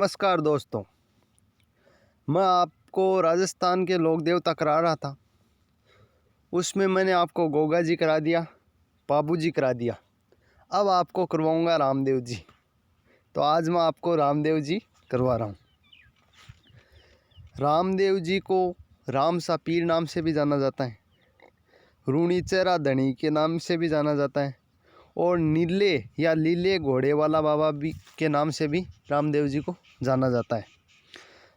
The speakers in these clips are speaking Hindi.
नमस्कार दोस्तों, मैं आपको राजस्थान के लोक देवता करा रहा था। उसमें मैंने आपको गोगा जी करा दिया, बाबू जी करा दिया। अब आपको करवाऊंगा रामदेव जी। तो आज मैं आपको रामदेव जी करवा रहा हूँ। रामदेव जी को राम सा पीर नाम से भी जाना जाता है, रूणी चेहरा धनी के नाम से भी जाना जाता है, और नीले या लीले घोड़े वाला बाबा भी के नाम से भी रामदेव जी को जाना जाता है।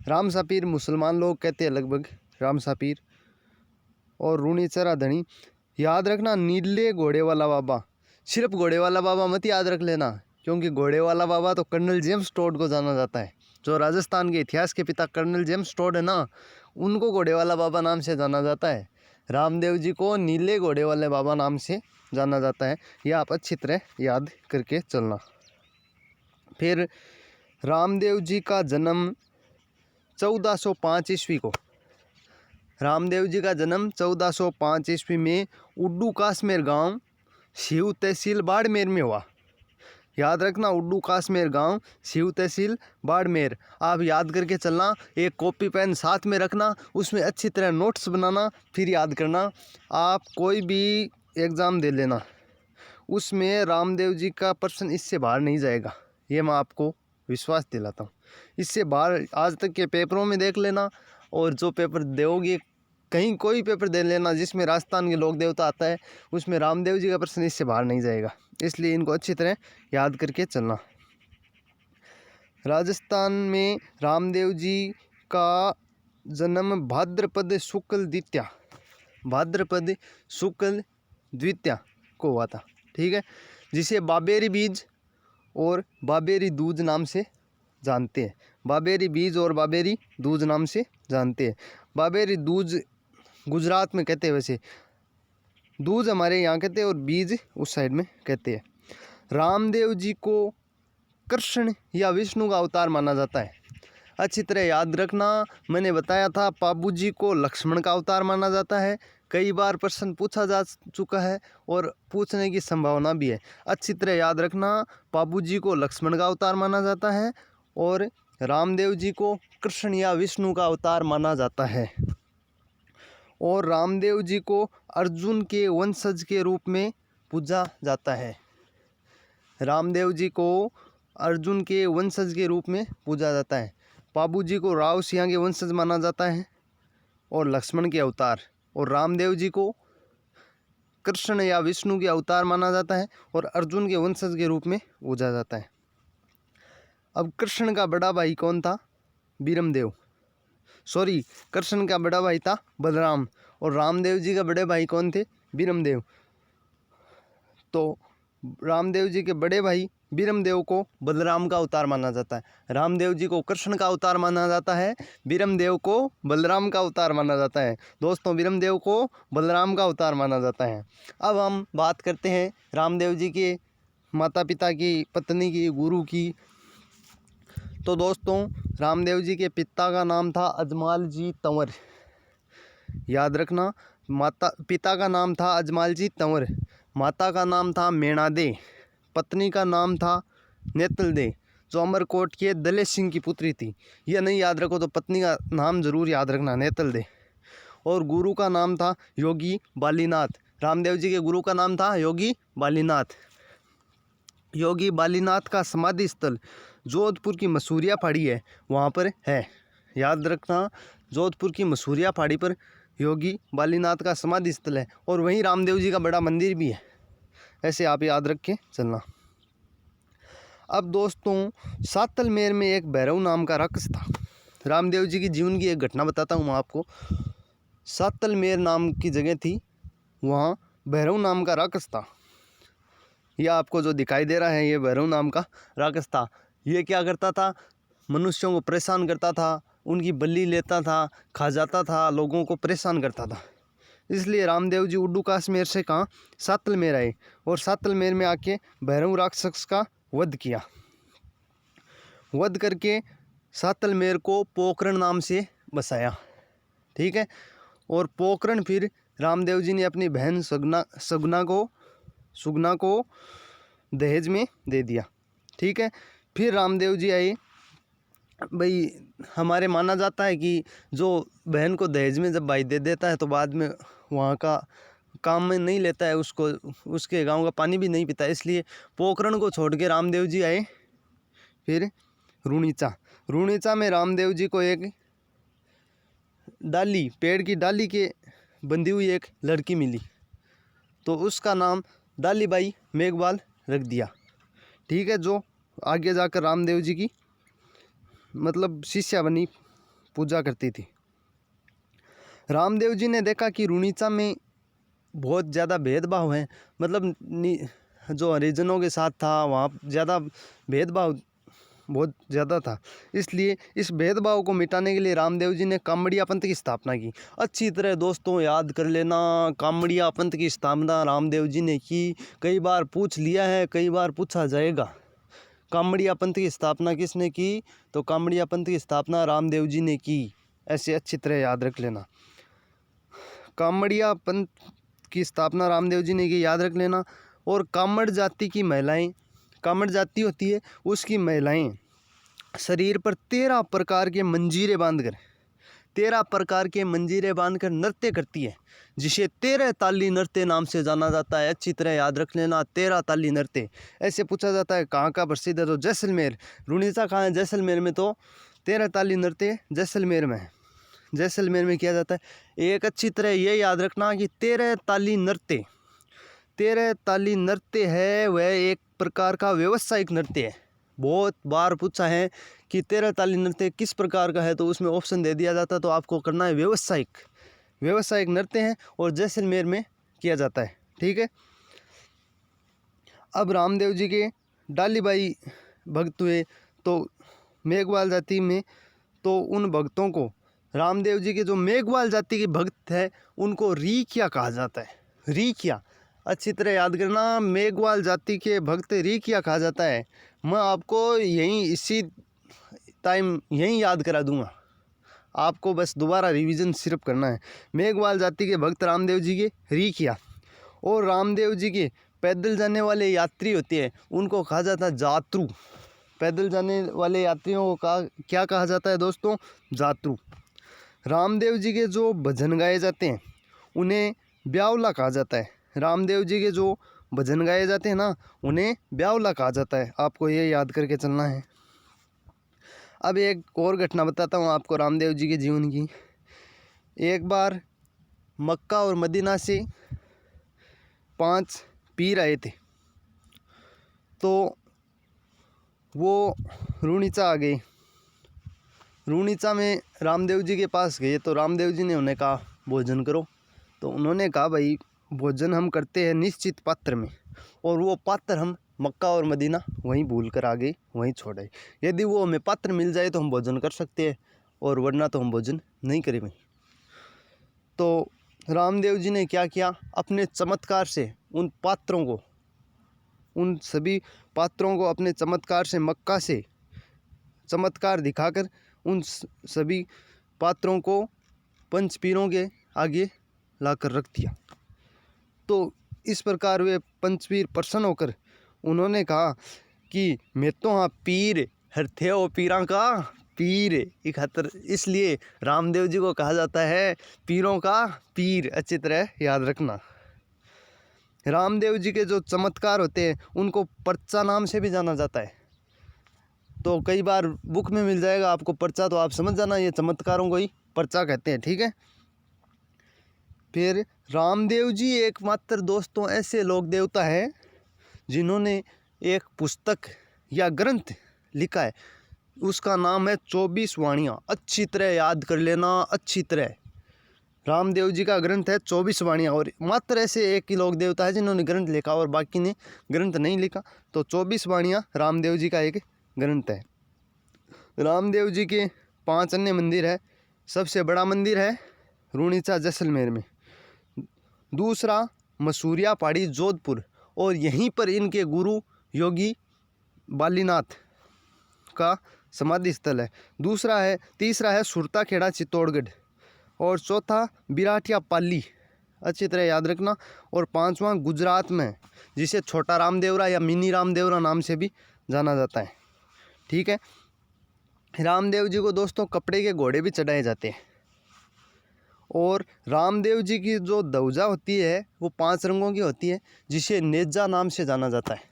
राम सा पीर मुसलमान लोग कहते हैं लगभग राम सा पीर, और रूणी चेहरा धनी। याद रखना, नीले घोड़े वाला बाबा, सिर्फ घोड़े वाला बाबा मत याद रख लेना, क्योंकि घोड़े वाला बाबा तो कर्नल जेम्स टोड को जाना जाता है। जो राजस्थान के इतिहास के पिता कर्नल जेम्स टोड है ना, उनको घोड़े वाला बाबा नाम से जाना जाता है। रामदेव जी को नीले घोड़े वाले बाबा नाम से जाना जाता है। यह आप अच्छी तरह याद करके चलना। फिर रामदेव जी का जन्म 1405 ईस्वी को, रामदेव जी का जन्म 1405 ईस्वी में उड्डू काश्मीर गांव, शिव तहसील बाड़मेर में हुआ। याद रखना, उड्डू काश्मीर गांव, शिव तहसील बाड़मेर। आप याद करके चलना, एक कॉपी पेन साथ में रखना, उसमें अच्छी तरह नोट्स बनाना, फिर याद करना। आप कोई भी एग्ज़ाम दे लेना, उसमें रामदेव जी का प्रश्न इससे बाहर नहीं जाएगा, ये मैं आपको विश्वास दिलाता हूँ। इससे बाहर आज तक के पेपरों में देख लेना, और जो पेपर दोगे, कहीं कोई पेपर दे लेना जिसमें राजस्थान के लोक देवता आता है, उसमें रामदेव जी का प्रश्न इससे बाहर नहीं जाएगा। इसलिए इनको अच्छी तरह याद करके चलना। राजस्थान में रामदेव जी का जन्म भाद्रपद शुक्ल द्वितीया, भाद्रपद शुक्ल द्वितीया को हुआ था। ठीक है, जिसे बाबेरी बीज और बाबेरी दूज नाम से जानते हैं। बाबेरी बीज और बाबेरी दूज नाम से जानते हैं। बाबेरी दूज गुजरात में कहते हैं, वैसे दूज हमारे यहाँ कहते हैं और बीज उस साइड में कहते हैं। रामदेव जी को कृष्ण या विष्णु का अवतार माना जाता है। अच्छी तरह याद रखना, मैंने बताया था बाबू जी को लक्ष्मण का अवतार माना जाता है। कई बार प्रश्न पूछा जा चुका है और पूछने की संभावना भी है। अच्छी तरह याद रखना, बाबू जी को लक्ष्मण का अवतार माना जाता है और रामदेव जी को कृष्ण या विष्णु का अवतार माना जाता है। और रामदेव जी को अर्जुन के वंशज के रूप में पूजा जाता है। रामदेव जी को अर्जुन के वंशज के रूप में पूजा जाता है। बाबू जी को राव सिंह के वंशज माना जाता है और लक्ष्मण के अवतार, और रामदेव जी को कृष्ण या विष्णु के अवतार माना जाता है और अर्जुन के वंशज के रूप में पूजा जाता है। अब कृष्ण का बड़ा भाई कौन था? बीरमदेव। सॉरी, कृष्ण का बड़ा भाई था बलराम, और रामदेव जी का बड़े भाई कौन थे? बीरमदेव। तो रामदेव जी के बड़े भाई बीरमदेव को बलराम का अवतार माना जाता है। रामदेव जी को कृष्ण का अवतार माना जाता है, बीरमदेव को बलराम का अवतार माना जाता है। दोस्तों, बीरमदेव को बलराम का अवतार माना जाता है। अब हम बात करते हैं रामदेव जी के माता पिता की, पत्नी की, गुरु की। तो दोस्तों, रामदेव जी के पिता का नाम था अजमाल जी तंवर। याद रखना, पिता का नाम था अजमाल जी तंवर, माता का नाम था मेणा दे, पत्नी का नाम था नेतल दे, जो अमरकोट के दले सिंह की पुत्री थी। यह नहीं याद रखो तो पत्नी का नाम जरूर याद रखना, नेतल दे। और गुरु का नाम था योगी बालीनाथ। रामदेव जी के गुरु का नाम था योगी बालीनाथ। योगी बालीनाथ का समाधि स्थल जोधपुर की मसूरिया पहाड़ी है, वहाँ पर है। याद रखना, जोधपुर की मसूरिया पहाड़ी पर योगी बालीनाथ का समाधि स्थल है, और वहीं रामदेव जी का बड़ा मंदिर भी है। ऐसे आप याद रख के चलना। अब दोस्तों, सातलमेर में एक भैरव नाम का राक्षस था। रामदेव जी की जीवन की एक घटना बताता हूँ मैं आपको। सातलमेर नाम की जगह थी, वहाँ भैरव नाम का राक्षस था। यह आपको जो दिखाई दे रहा है, ये भैरव नाम का राक्षस था। ये क्या करता था? मनुष्यों को परेशान करता था, उनकी बलि लेता था, खा जाता था, लोगों को परेशान करता था। इसलिए रामदेव जी उड्डू काश्मीर से कहाँ सातलमेर आए, और सातलमेर में आके भैरव राक्षस का वध किया। वध करके सातलमेर को पोखरण नाम से बसाया। ठीक है, और पोखरण फिर रामदेव जी ने अपनी बहन सुगना को दहेज में दे दिया। ठीक है, फिर रामदेव जी आए भाई हमारे माना जाता है कि जो बहन को दहेज में जब भाई दे देता है तो बाद में वहाँ का काम में नहीं लेता है, उसको उसके गांव का पानी भी नहीं पीता, इसलिए पोखरण को छोड़ के रामदेव जी आए फिर रूणीचा में रामदेव जी को एक डाली, पेड़ की डाली के बंधी हुई एक लड़की मिली, तो उसका नाम डालीबाई मेघवाल रख दिया। ठीक है, जो आगे जाकर रामदेव जी की मतलब शिष्या बनी, पूजा करती थी। रामदेव जी ने देखा कि रूणीचा में बहुत ज़्यादा भेदभाव है, मतलब जो हरिजनों के साथ था वहाँ ज़्यादा भेदभाव बहुत ज़्यादा था, इसलिए इस भेदभाव को मिटाने के लिए रामदेव जी ने कामड़िया पंथ की स्थापना की। अच्छी तरह दोस्तों याद कर लेना, कामड़िया पंथ की स्थापना रामदेव जी ने की। कई बार पूछ लिया है, कई बार पूछा जाएगा। कामड़िया पंथ की स्थापना किसने की? तो कामड़िया पंथ की स्थापना रामदेव जी ने की, ऐसे अच्छी तरह याद रख लेना। कामड़िया पंथ की स्थापना रामदेव जी ने की, याद रख लेना। और कामड़ जाति की महिलाएं, कामड़ जाति होती है उसकी महिलाएं शरीर पर 13 प्रकार के मंजीरे बांधकर 13 प्रकार के मंजीरे बांधकर नृत्य करती है, जिसे 13 ताली नृत्य नाम से जाना जाता है। अच्छी तरह याद रख लेना, 13 ताली नृत्य। ऐसे पूछा जाता है कहाँ का प्रसिद्ध है, तो जैसलमेर। रूणीचा कहाँ है? जैसलमेर में। तो 13 ताली नृत्य जैसलमेर में है, जैसलमेर में किया जाता है। एक अच्छी तरह ये याद रखना कि 13 ताली नृत्य, 13 ताली नृत्य है वह एक प्रकार का व्यावसायिक नृत्य है। बहुत बार पूछा है कि 13 ताली नृत्य किस प्रकार का है, तो उसमें ऑप्शन दे दिया जाता है, तो आपको करना है व्यावसायिक नृत्य है और जैसलमेर में किया जाता है। ठीक है, अब रामदेव जी के डालीबाई भक्त हुए तो मेघवाल जाति में, तो उन भक्तों को रामदेव जी के जो मेघवाल जाति के भक्त है उनको रीकिया कहा जाता है। रीकिया अच्छी तरह याद करना, मेघवाल जाति के भक्त रीकिया कहा जाता है। मैं आपको इसी टाइम यहीं याद करा दूंगा, आपको बस दोबारा रिवीजन सिर्फ करना है। मेघवाल जाति के भक्त रामदेव जी के रीकिया, और रामदेव जी के पैदल जाने वाले यात्री होते हैं उनको कहा जाता है जातरू। पैदल जाने वाले यात्रियों को क्या कहा जाता है दोस्तों? जातरू। रामदेव जी के जो भजन गाए जाते हैं उन्हें ब्यावला कहा जाता है। रामदेव जी के जो भजन गाए जाते हैं ना, उन्हें ब्यावला कहा जाता है। आपको ये याद करके चलना है। अब एक और घटना बताता हूँ आपको रामदेव जी के जीवन की। एक बार मक्का और मदीना से 5 पीर आए थे, तो वो रूणीचा आ गए। रूणीचा में रामदेव जी के पास गए, तो रामदेव जी ने उन्हें कहा भोजन करो। तो उन्होंने कहा भाई भोजन हम करते हैं निश्चित पात्र में, और वो पात्र हम मक्का और मदीना वहीं भूल कर आ गए, वहीं छोड़ आए। यदि वो हमें पात्र मिल जाए तो हम भोजन कर सकते हैं, और वरना तो हम भोजन नहीं करेंगे। तो रामदेव जी ने क्या किया, अपने चमत्कार से उन सभी पात्रों को अपने चमत्कार से, मक्का से चमत्कार दिखाकर उन सभी पात्रों को पंचपीरों के आगे लाकर रख दिया। तो इस प्रकार वे पंचपीर प्रसन्न होकर उन्होंने कहा कि मैं तो हाँ पीर हर थे ओ पीरा का पीर इकहत्तर, इसलिए रामदेव जी को कहा जाता है पीरों का पीर। अच्छी तरह याद रखना। रामदेव जी के जो चमत्कार होते हैं उनको पर्चा नाम से भी जाना जाता है। तो कई बार बुक में मिल जाएगा आपको पर्चा, तो आप समझ जाना ये चमत्कारों को ही पर्चा कहते हैं। ठीक है, फिर रामदेव जी एकमात्र दोस्तों ऐसे लोक देवता है जिन्होंने एक पुस्तक या ग्रंथ लिखा है, उसका नाम है 24 वाणियाँ। अच्छी तरह याद कर लेना, अच्छी तरह। रामदेव जी का ग्रंथ है 24 वाणियाँ, और मात्र ऐसे एक ही लोक देवता है जिन्होंने ग्रंथ लिखा और बाकी ने ग्रंथ नहीं लिखा। तो 24 वाणियाँ रामदेव जी का एक ग्रंथ है। रामदेव जी के 5 अन्य मंदिर है। सबसे बड़ा मंदिर है रूणीचा जैसलमेर में, दूसरा मसूरिया पहाड़ी जोधपुर, और यहीं पर इनके गुरु योगी बालीनाथ का समाधि स्थल है। तीसरा है सुरता खेड़ा चित्तौड़गढ़, और चौथा बिराटिया पाली। अच्छी तरह याद रखना। और 5वां गुजरात में, जिसे छोटा रामदेवरा या मिनी रामदेवरा नाम से भी जाना जाता है। ठीक है, रामदेव जी को दोस्तों कपड़े के घोड़े भी चढ़ाए जाते हैं। और रामदेव जी की जो ध्वजा होती है वो 5 रंगों की होती है, जिसे नेजा नाम से जाना जाता है।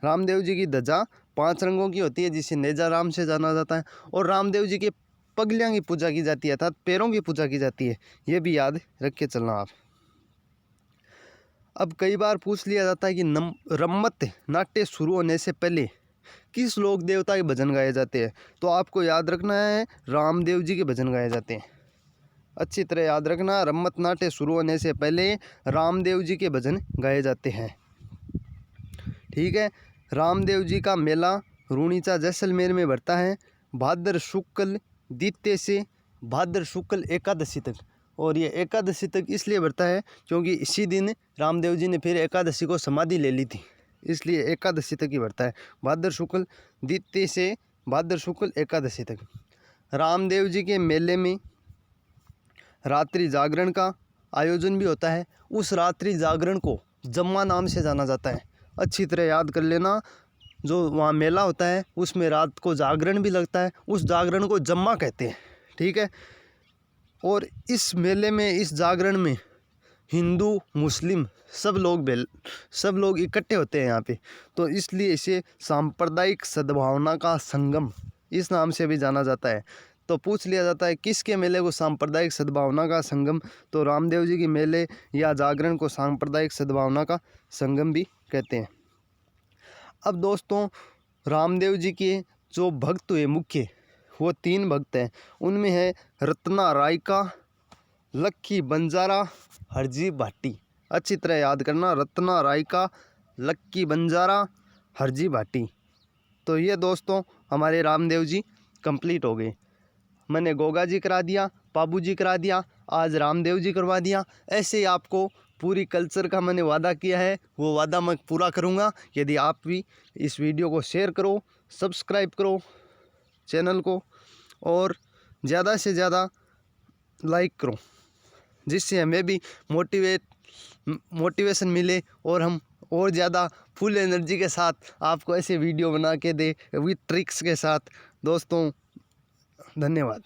रामदेव जी की ध्वजा 5 रंगों की होती है, जिसे नेजा नाम से जाना जाता है। और रामदेव जी के पगलियां की पूजा की जाती है, अर्थात पैरों की पूजा की जाती है। ये भी याद रख के चलना आप। अब कई बार पूछ लिया जाता है कि रम्मत नाट्य शुरू होने से पहले किस लोक देवता के भजन गाए जाते हैं, तो आपको याद रखना है रामदेव जी के भजन गाए जाते हैं। अच्छी तरह याद रखना, रम्मत नाट्य शुरू होने से पहले रामदेव जी के भजन गाए जाते हैं। ठीक है। रामदेव जी का मेला रूणीचा जैसलमेर में बढ़ता है भाद्र शुक्ल द्वितीय से भाद्र शुक्ल एकादशी तक। और ये एकादशी तक इसलिए बढ़ता है क्योंकि इसी दिन रामदेव जी ने फिर एकादशी को समाधि ले ली थी, इसलिए एकादशी तक ही बढ़ता है, भाद्र शुक्ल द्वितीय से भाद्र शुक्ल एकादशी तक। रामदेव जी के मेले में रात्रि जागरण का आयोजन भी होता है। उस रात्रि जागरण को जम्मा नाम से जाना जाता है। अच्छी तरह याद कर लेना, जो वहाँ मेला होता है उसमें रात को जागरण भी लगता है, उस जागरण को जम्मा कहते हैं। ठीक है। और इस मेले में, इस जागरण में हिंदू मुस्लिम सब लोग इकट्ठे होते हैं यहाँ पे, तो इसलिए इसे सांप्रदायिक सद्भावना का संगम इस नाम से भी जाना जाता है। तो पूछ लिया जाता है किसके मेले को सांप्रदायिक सद्भावना का संगम, तो रामदेव जी के मेले या जागरण को सांप्रदायिक सद्भावना का संगम भी कहते हैं। अब दोस्तों रामदेव जी के जो भक्त हुए मुख्य, वो 3 भक्त हैं। उनमें है रत्ना रायका, लक्की बंजारा, हरजी भाटी। अच्छी तरह याद करना, रत्ना रायका, लक्की बंजारा, हरजी भाटी। तो ये दोस्तों हमारे रामदेव जी कंप्लीट हो गए। मैंने गोगा जी करा दिया, पाबू जी करा दिया, आज रामदेव जी करवा दिया। ऐसे ही आपको पूरी कल्चर का मैंने वादा किया है, वो वादा मैं पूरा करूँगा यदि आप भी इस वीडियो को शेयर करो, सब्सक्राइब करो चैनल को, और ज़्यादा से ज़्यादा लाइक करो, जिससे हमें भी मोटिवेशन मिले और हम और ज़्यादा फुल एनर्जी के साथ आपको ऐसे वीडियो बना के दे विद ट्रिक्स के साथ। दोस्तों धन्यवाद।